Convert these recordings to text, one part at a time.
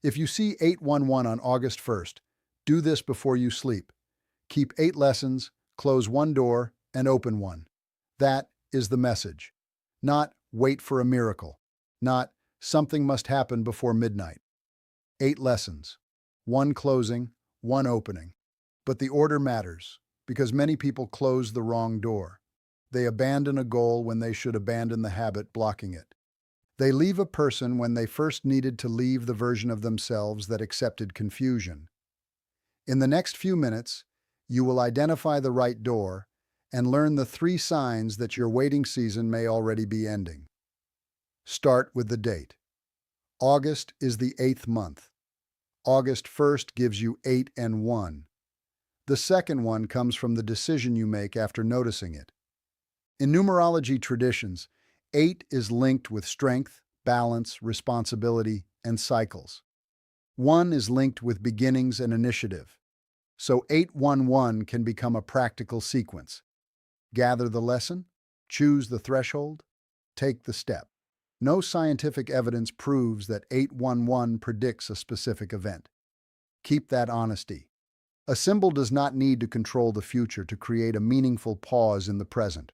If you see 811 on August 1st, do this before you sleep. Keep 8 lessons, close 1 door, and open 1. That is the message. Not wait for a miracle. Not something must happen before midnight. 8 lessons. 1 closing, 1 opening. But the order matters, because many people close the wrong door. They abandon a goal when they should abandon the habit blocking it. They leave a person when they first needed to leave the version of themselves that accepted confusion. In the next few minutes, you will identify the right door and learn the 3 signs that your waiting season may already be ending. Start with the date. August is the 8th month. August 1st gives you 8 and 1. The second one comes from the decision you make after noticing it. In numerology traditions, 8 is linked with strength, balance, responsibility, and cycles. 1 is linked with beginnings and initiative. So 811 can become a practical sequence. Gather the lesson, choose the threshold, take the step. No scientific evidence proves that 811 predicts a specific event. Keep that honesty. A symbol does not need to control the future to create a meaningful pause in the present.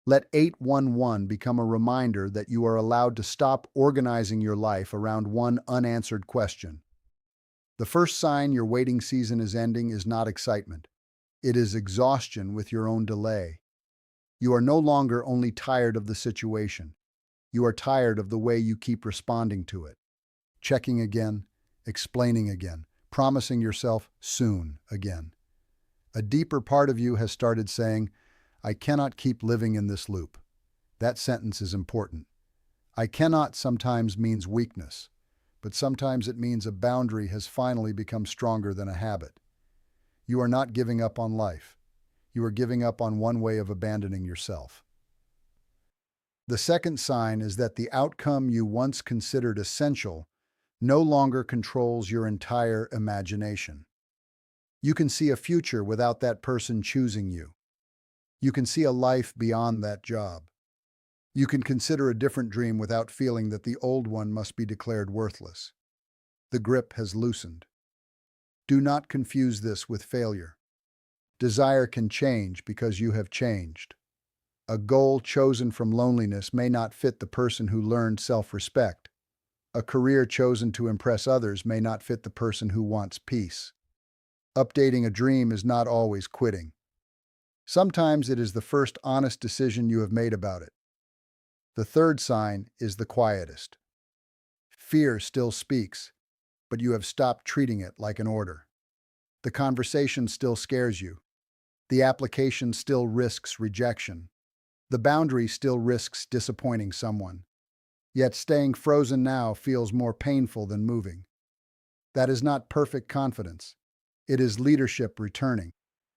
Let 811 become a reminder that you are allowed to stop organizing your life around one unanswered question. The first sign your waiting season is ending is not excitement. It is exhaustion with your own delay. You are no longer only tired of the situation. You are tired of the way you keep responding to it. Checking again, explaining again, promising yourself soon again. A deeper part of you has started saying, I cannot keep living in this loop. That sentence is important. I cannot sometimes means weakness, but sometimes it means a boundary has finally become stronger than a habit. You are not giving up on life. You are giving up on one way of abandoning yourself. The second sign is that the outcome you once considered essential no longer controls your entire imagination. You can see a future without that person choosing you. You can see a life beyond that job. You can consider a different dream without feeling that the old one must be declared worthless. The grip has loosened. Do not confuse this with failure. Desire can change because you have changed. A goal chosen from loneliness may not fit the person who learned self-respect. A career chosen to impress others may not fit the person who wants peace. Updating a dream is not always quitting. Sometimes it is the first honest decision you have made about it. The third sign is the quietest. Fear still speaks, but you have stopped treating it like an order. The conversation still scares you. The application still risks rejection. The boundary still risks disappointing someone. Yet staying frozen now feels more painful than moving. That is not perfect confidence. It is leadership returning.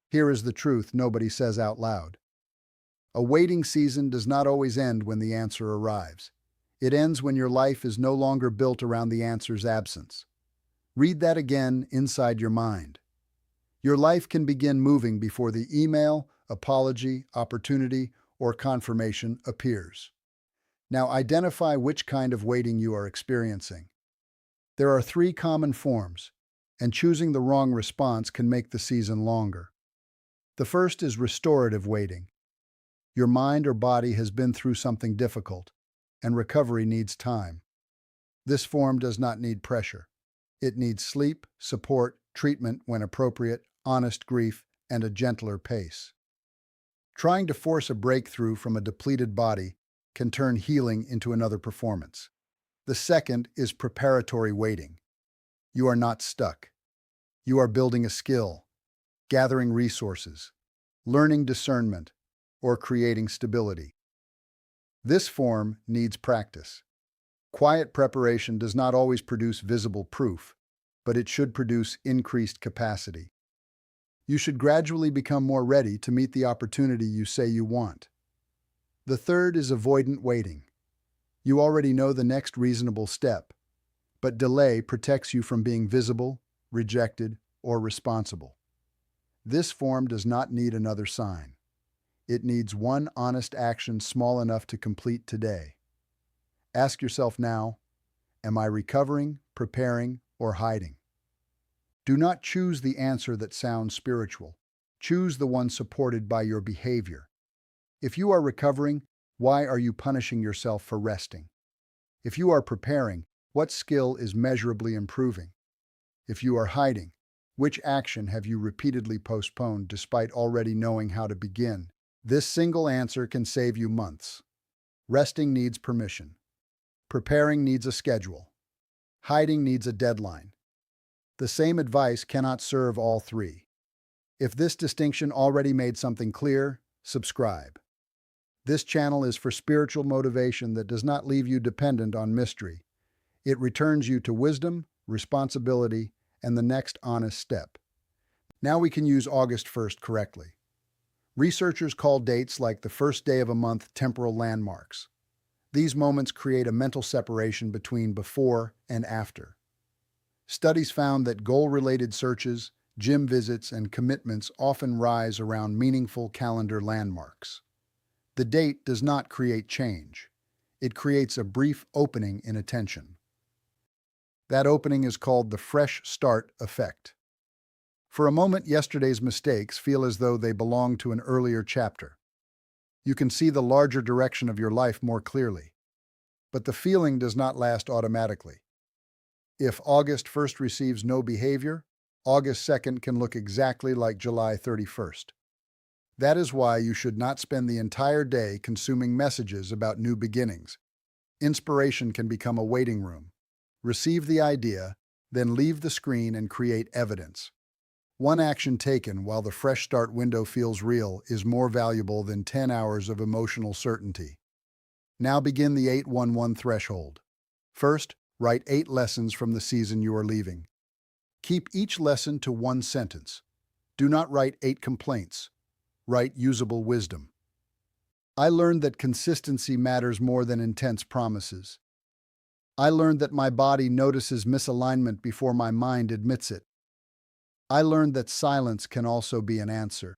Here is the truth nobody says out loud. A waiting season does not always end when the answer arrives. It ends when your life is no longer built around the answer's absence. Read that again inside your mind. Your life can begin moving before the email, apology, opportunity, or confirmation appears. Now identify which kind of waiting you are experiencing. There are 3 common forms, and choosing the wrong response can make the season longer. The first is restorative waiting. Your mind or body has been through something difficult, and recovery needs time. This form does not need pressure. It needs sleep, support, treatment when appropriate, honest grief, and a gentler pace. Trying to force a breakthrough from a depleted body can turn healing into another performance. The second is preparatory waiting. You are not stuck. You are building a skill, gathering resources, learning discernment, or creating stability. This form needs practice. Quiet preparation does not always produce visible proof, but it should produce increased capacity. You should gradually become more ready to meet the opportunity you say you want. The third is avoidant waiting. You already know the next reasonable step, but delay protects you from being visible, rejected, or responsible. This form does not need another sign. It needs one honest action small enough to complete today. Ask yourself now, am I recovering, preparing, or hiding. Do not choose the answer that sounds spiritual. Choose the one supported by your behavior. If you are recovering, why are you punishing yourself for resting? If you are preparing, what skill is measurably improving? If you are hiding, which action have you repeatedly postponed despite already knowing how to begin? This single answer can save you months. Resting needs permission. Preparing needs a schedule. Hiding needs a deadline. The same advice cannot serve all three. If this distinction already made something clear, subscribe. This channel is for spiritual motivation that does not leave you dependent on mystery. It returns you to wisdom, responsibility, and the next honest step. Now we can use August 1st correctly. Researchers call dates like the first day of a month temporal landmarks. These moments create a mental separation between before and after. Studies found that goal-related searches, gym visits, and commitments often rise around meaningful calendar landmarks. The date does not create change. It creates a brief opening in attention. That opening is called the fresh start effect. For a moment, yesterday's mistakes feel as though they belong to an earlier chapter. You can see the larger direction of your life more clearly. But the feeling does not last automatically. If August 1st receives no behavior, August 2nd can look exactly like July 31st. That is why you should not spend the entire day consuming messages about new beginnings. Inspiration can become a waiting room. Receive the idea, then leave the screen and create evidence. One action taken while the fresh start window feels real is more valuable than 10 hours of emotional certainty. Now begin the 811 threshold. First, write 8 lessons from the season you are leaving. Keep each lesson to one sentence. Do not write 8 complaints. Write usable wisdom. I learned that consistency matters more than intense promises. I learned that my body notices misalignment before my mind admits it. I learned that silence can also be an answer.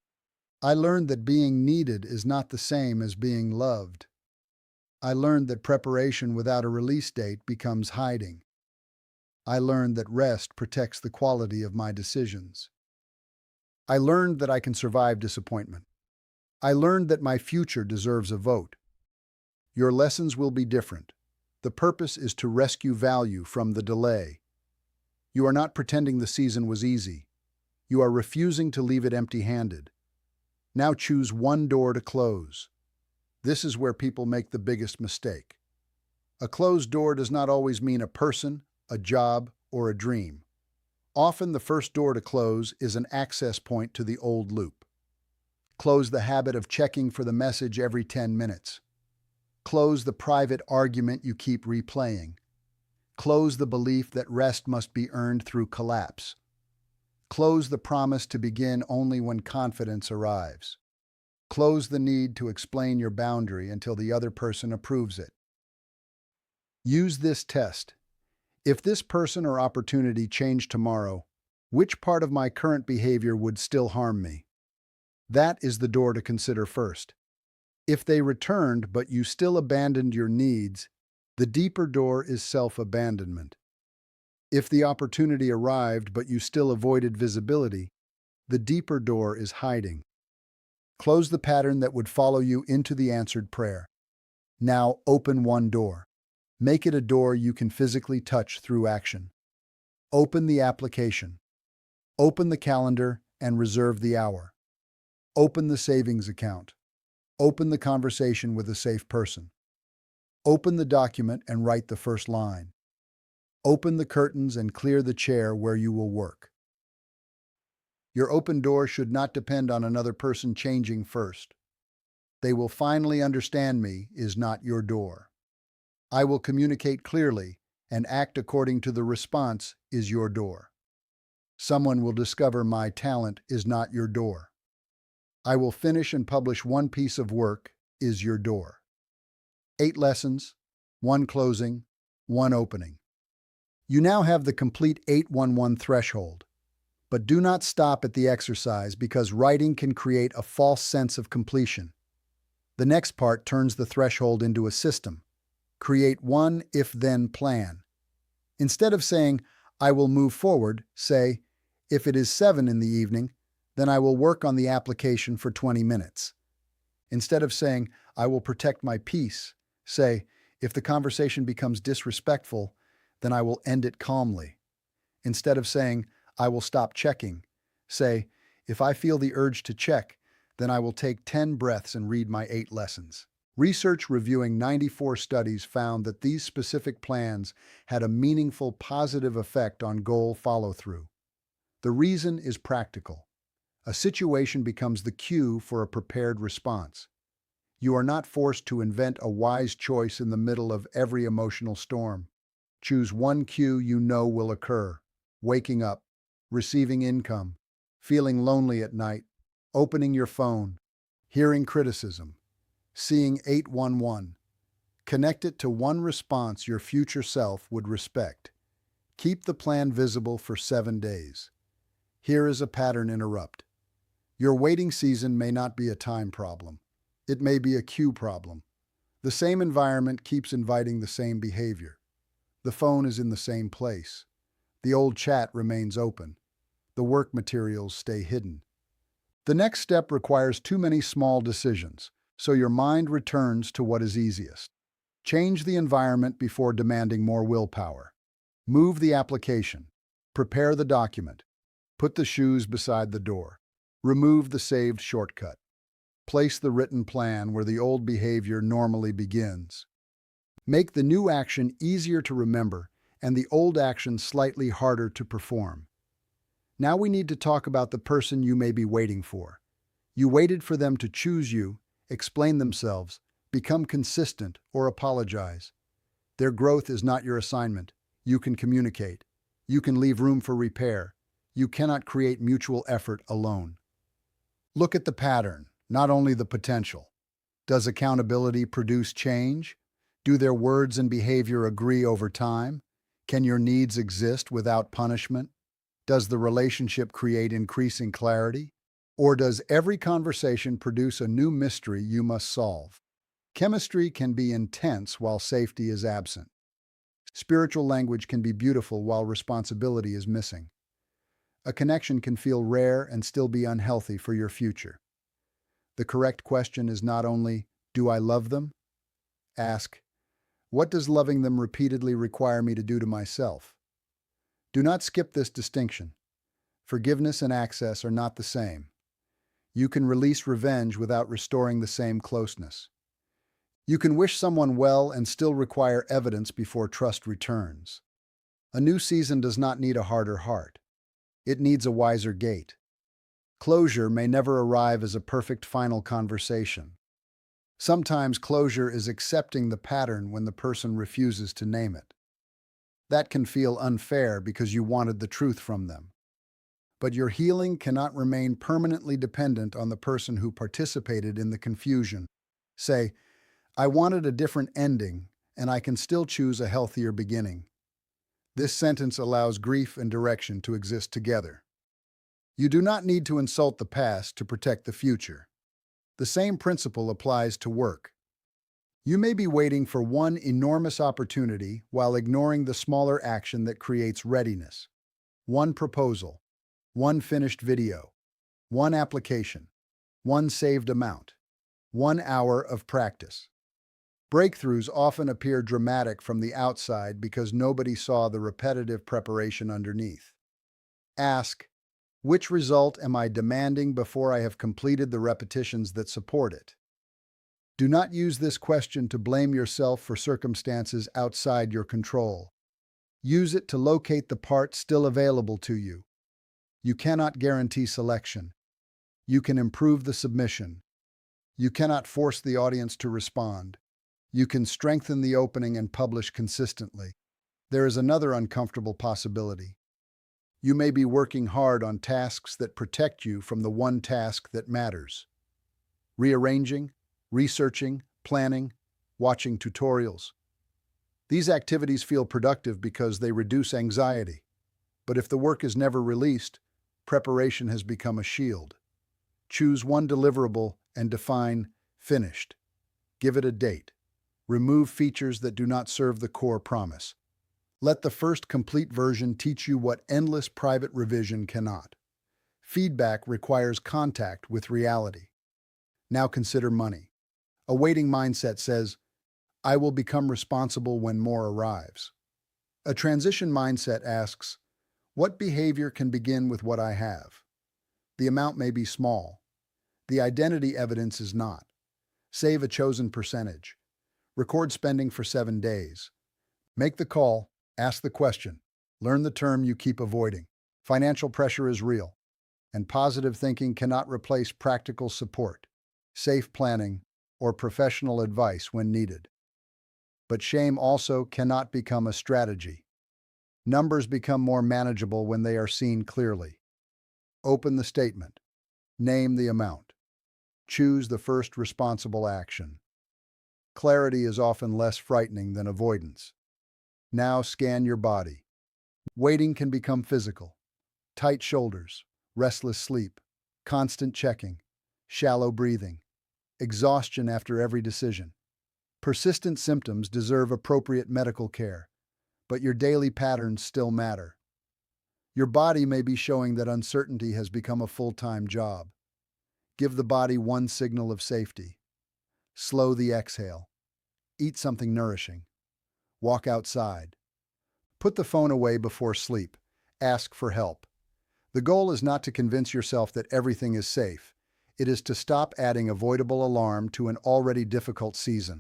I learned that being needed is not the same as being loved. I learned that preparation without a release date becomes hiding. I learned that rest protects the quality of my decisions. I learned that I can survive disappointment. I learned that my future deserves a vote. Your lessons will be different. The purpose is to rescue value from the delay. You are not pretending the season was easy. You are refusing to leave it empty-handed. Now choose one door to close. This is where people make the biggest mistake. A closed door does not always mean a person, a job, or a dream. Often the first door to close is an access point to the old loop. Close the habit of checking for the message every 10 minutes. Close the private argument you keep replaying. Close the belief that rest must be earned through collapse. Close the promise to begin only when confidence arrives. Close the need to explain your boundary until the other person approves it. Use this test. If this person or opportunity changed tomorrow, which part of my current behavior would still harm me? That is the door to consider first. If they returned but you still abandoned your needs, the deeper door is self-abandonment. If the opportunity arrived but you still avoided visibility, the deeper door is hiding. Close the pattern that would follow you into the answered prayer. Now open one door. Make it a door you can physically touch through action. Open the application. Open the calendar and reserve the hour. Open the savings account. Open the conversation with a safe person. Open the document and write the first line. Open the curtains and clear the chair where you will work. Your open door should not depend on another person changing first. They will finally understand me is not your door. I will communicate clearly and act according to the response is your door. Someone will discover my talent is not your door. I will finish and publish one piece of work is your door. 8 lessons, 1 closing, 1 opening. You now have the complete 811 threshold. But do not stop at the exercise because writing can create a false sense of completion. The next part turns the threshold into a system. Create one if-then plan. Instead of saying, I will move forward, say, if it is 7 in the evening, then I will work on the application for 20 minutes. Instead of saying, I will protect my peace, say, if the conversation becomes disrespectful, then I will end it calmly. Instead of saying, I will stop checking, say, if I feel the urge to check, then I will take 10 breaths and read my 8 lessons. Research reviewing 94 studies found that these specific plans had a meaningful positive effect on goal follow-through. The reason is practical. A situation becomes the cue for a prepared response. You are not forced to invent a wise choice in the middle of every emotional storm. Choose one cue you know will occur: waking up, receiving income, feeling lonely at night, opening your phone, hearing criticism, seeing 811. Connect it to one response your future self would respect. Keep the plan visible for 7 days. Here is a pattern interrupt. Your waiting season may not be a time problem. It may be a cue problem. The same environment keeps inviting the same behavior. The phone is in the same place. The old chat remains open. The work materials stay hidden. The next step requires too many small decisions, so your mind returns to what is easiest. Change the environment before demanding more willpower. Move the application. Prepare the document. Put the shoes beside the door. Remove the saved shortcut. Place the written plan where the old behavior normally begins. Make the new action easier to remember and the old action slightly harder to perform. Now we need to talk about the person you may be waiting for. You waited for them to choose you, explain themselves, become consistent, or apologize. Their growth is not your assignment. You can communicate. You can leave room for repair. You cannot create mutual effort alone. Look at the pattern, not only the potential. Does accountability produce change? Do their words and behavior agree over time? Can your needs exist without punishment? Does the relationship create increasing clarity? Or does every conversation produce a new mystery you must solve? Chemistry can be intense while safety is absent. Spiritual language can be beautiful while responsibility is missing. A connection can feel rare and still be unhealthy for your future. The correct question is not only, do I love them? Ask, what does loving them repeatedly require me to do to myself? Do not skip this distinction. Forgiveness and access are not the same. You can release revenge without restoring the same closeness. You can wish someone well and still require evidence before trust returns. A new season does not need a harder heart. It needs a wiser gait. Closure may never arrive as a perfect final conversation. Sometimes closure is accepting the pattern when the person refuses to name it. That can feel unfair because you wanted the truth from them. But your healing cannot remain permanently dependent on the person who participated in the confusion. Say, I wanted a different ending, and I can still choose a healthier beginning. This sentence allows grief and direction to exist together. You do not need to insult the past to protect the future. The same principle applies to work. You may be waiting for one enormous opportunity while ignoring the smaller action that creates readiness. One proposal, one finished video, one application, one saved amount, 1 hour of practice. Breakthroughs often appear dramatic from the outside because nobody saw the repetitive preparation underneath. Ask, which result am I demanding before I have completed the repetitions that support it? Do not use this question to blame yourself for circumstances outside your control. Use it to locate the part still available to you. You cannot guarantee selection. You can improve the submission. You cannot force the audience to respond. You can strengthen the opening and publish consistently. There is another uncomfortable possibility. You may be working hard on tasks that protect you from the one task that matters. Rearranging, researching, planning, watching tutorials. These activities feel productive because they reduce anxiety. But if the work is never released, preparation has become a shield. Choose one deliverable and define finished. Give it a date. Remove features that do not serve the core promise. Let the first complete version teach you what endless private revision cannot. Feedback requires contact with reality. Now consider money. A waiting mindset says, I will become responsible when more arrives. A transition mindset asks, what behavior can begin with what I have? The amount may be small. The identity evidence is not. Save a chosen percentage. Record spending for 7 days. Make the call, ask the question, learn the term you keep avoiding. Financial pressure is real, and positive thinking cannot replace practical support, safe planning, or professional advice when needed. But shame also cannot become a strategy. Numbers become more manageable when they are seen clearly. Open the statement. Name the amount. Choose the first responsible action. Clarity is often less frightening than avoidance. Now scan your body. Waiting can become physical. Tight shoulders, restless sleep, constant checking, shallow breathing, exhaustion after every decision. Persistent symptoms deserve appropriate medical care, but your daily patterns still matter. Your body may be showing that uncertainty has become a full-time job. Give the body one signal of safety. Slow the exhale. Eat something nourishing. Walk outside. Put the phone away before sleep. Ask for help. The goal is not to convince yourself that everything is safe. It is to stop adding avoidable alarm to an already difficult season.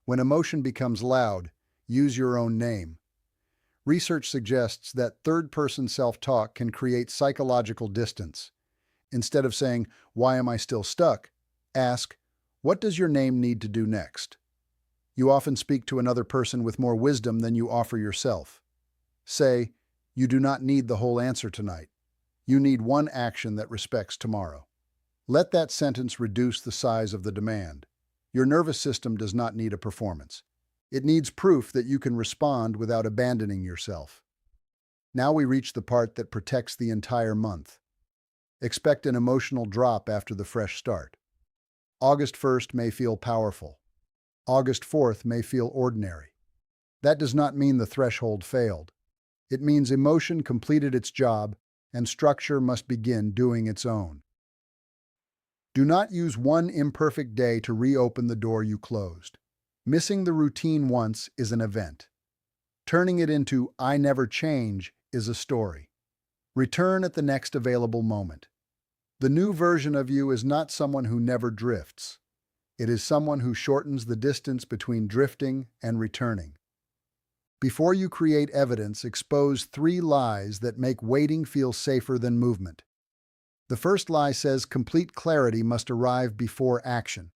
When emotion becomes loud, use your own name. Research suggests that third-person self-talk can create psychological distance. Instead of saying, "Why am I still stuck?" ask, "What does your name need to do next?" You often speak to another person with more wisdom than you offer yourself. Say, "You do not need the whole answer tonight. You need one action that respects tomorrow." Let that sentence reduce the size of the demand. Your nervous system does not need a performance. It needs proof that you can respond without abandoning yourself. Now we reach the part that protects the entire month. Expect an emotional drop after the fresh start. August 1st may feel powerful. August 4th may feel ordinary. That does not mean the threshold failed. It means emotion completed its job and structure must begin doing its own. Do not use one imperfect day to reopen the door you closed. Missing the routine once is an event. Turning it into "I never change" is a story. Return at the next available moment. The new version of you is not someone who never drifts. It is someone who shortens the distance between drifting and returning. Before you create evidence, expose 3 lies that make waiting feel safer than movement. The first lie says complete clarity must arrive before action.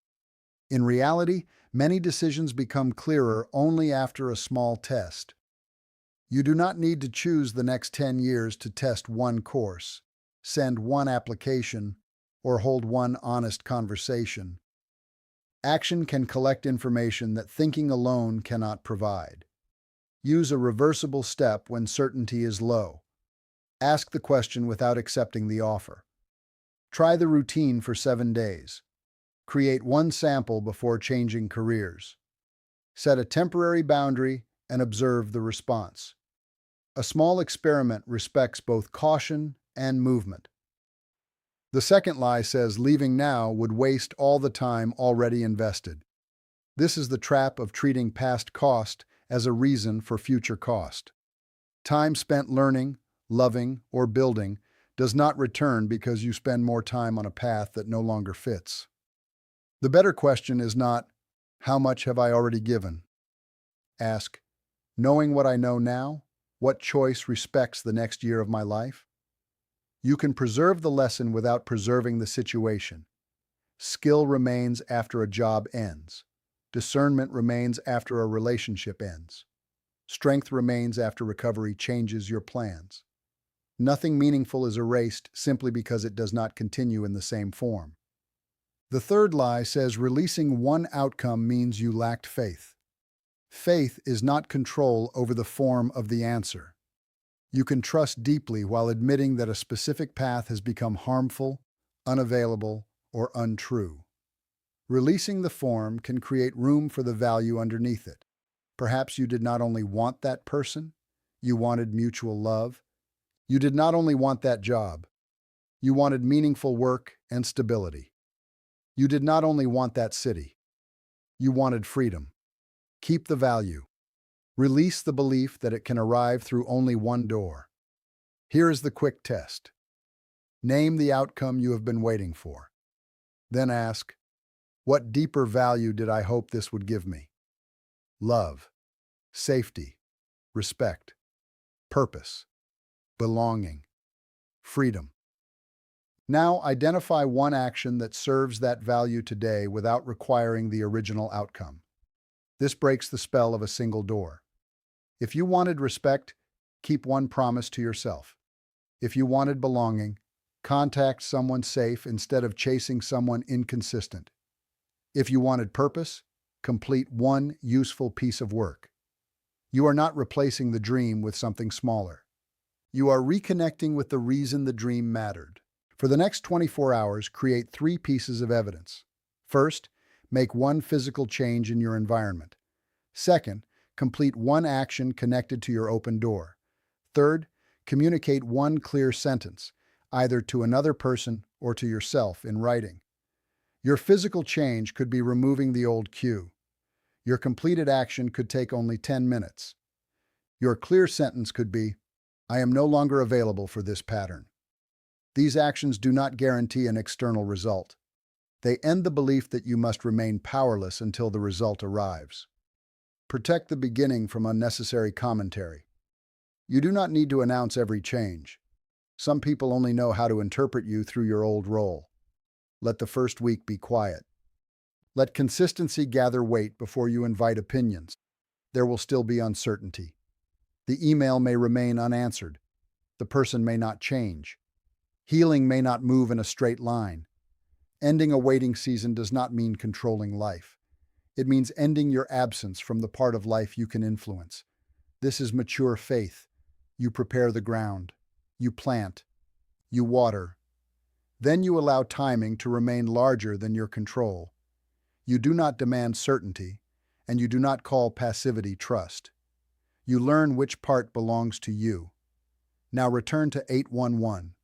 In reality, many decisions become clearer only after a small test. You do not need to choose the next 10 years to test one course, send one application, or hold one honest conversation. Action can collect information that thinking alone cannot provide. Use a reversible step when certainty is low. Ask the question without accepting the offer. Try the routine for 7 days. Create one sample before changing careers. Set a temporary boundary and observe the response. A small experiment respects both caution and movement. The second lie says leaving now would waste all the time already invested. This is the trap of treating past cost as a reason for future cost. Time spent learning, loving, or building does not return because you spend more time on a path that no longer fits. The better question is not, "How much have I already given?" Ask, "Knowing what I know now, what choice respects the next year of my life?" You can preserve the lesson without preserving the situation. Skill remains after a job ends. Discernment remains after a relationship ends. Strength remains after recovery changes your plans. Nothing meaningful is erased simply because it does not continue in the same form. The third lie says releasing one outcome means you lacked faith. Faith is not control over the form of the answer. You can trust deeply while admitting that a specific path has become harmful, unavailable, or untrue. Releasing the form can create room for the value underneath it. Perhaps you did not only want that person, You wanted mutual love. You did not only want that job, you wanted meaningful work and stability. You did not only want that city, you wanted freedom. Keep the value. Release the belief that it can arrive through only one door. Here is the quick test. Name the outcome you have been waiting for. Then ask, what deeper value did I hope this would give me? Love, safety, respect, purpose, belonging, freedom. Now identify one action that serves that value today without requiring the original outcome. This breaks the spell of a single door. If you wanted respect, keep one promise to yourself. If you wanted belonging, contact someone safe instead of chasing someone inconsistent. If you wanted purpose, complete one useful piece of work. You are not replacing the dream with something smaller. You are reconnecting with the reason the dream mattered. For the next 24 hours, create 3 pieces of evidence. First, make one physical change in your environment. Second, complete one action connected to your open door. Third, communicate one clear sentence, either to another person or to yourself in writing. Your physical change could be removing the old cue. Your completed action could take only 10 minutes. Your clear sentence could be, I am no longer available for this pattern. These actions do not guarantee an external result. They end the belief that you must remain powerless until the result arrives. Protect the beginning from unnecessary commentary. You do not need to announce every change. Some people only know how to interpret you through your old role. Let the first week be quiet. Let consistency gather weight before you invite opinions. There will still be uncertainty. The email may remain unanswered. The person may not change. Healing may not move in a straight line. Ending a waiting season does not mean controlling life. It means ending your absence from the part of life you can influence. This is mature faith. You prepare the ground. You plant. You water. Then you allow timing to remain larger than your control. You do not demand certainty, and you do not call passivity trust. You learn which part belongs to you. Now return to 811.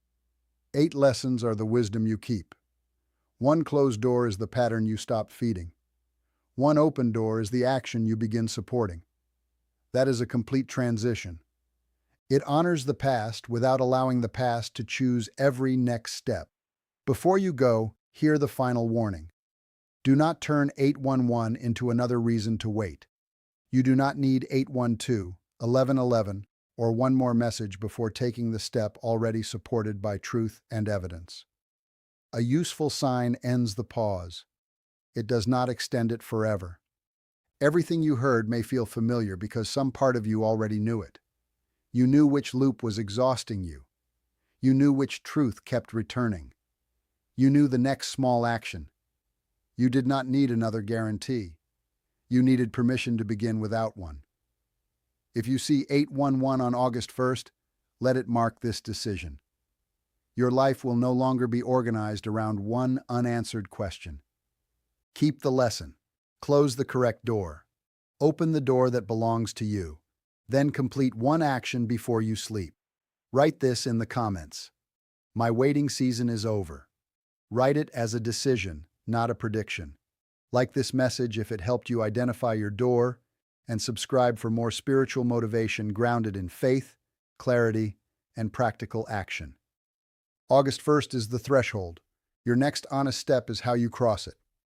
8 lessons are the wisdom you keep. 1 closed door is the pattern you stop feeding. 1 open door is the action you begin supporting. That is a complete transition. It honors the past without allowing the past to choose every next step. Before you go, hear the final warning. Do not turn 811 into another reason to wait. You do not need 812, 1111, or one more message before taking the step already supported by truth and evidence. A useful sign ends the pause. It does not extend it forever. Everything you heard may feel familiar because some part of you already knew it. You knew which loop was exhausting you. You knew which truth kept returning. You knew the next small action. You did not need another guarantee. You needed permission to begin without one. If you see 811 on August 1st, let it mark this decision. Your life will no longer be organized around one unanswered question. Keep the lesson. Close the correct door. Open the door that belongs to you. Then complete one action before you sleep. Write this in the comments. My waiting season is over. Write it as a decision, not a prediction. Like this message if it helped you identify your door, and subscribe for more spiritual motivation grounded in faith, clarity, and practical action. August 1st is the threshold. Your next honest step is how you cross it.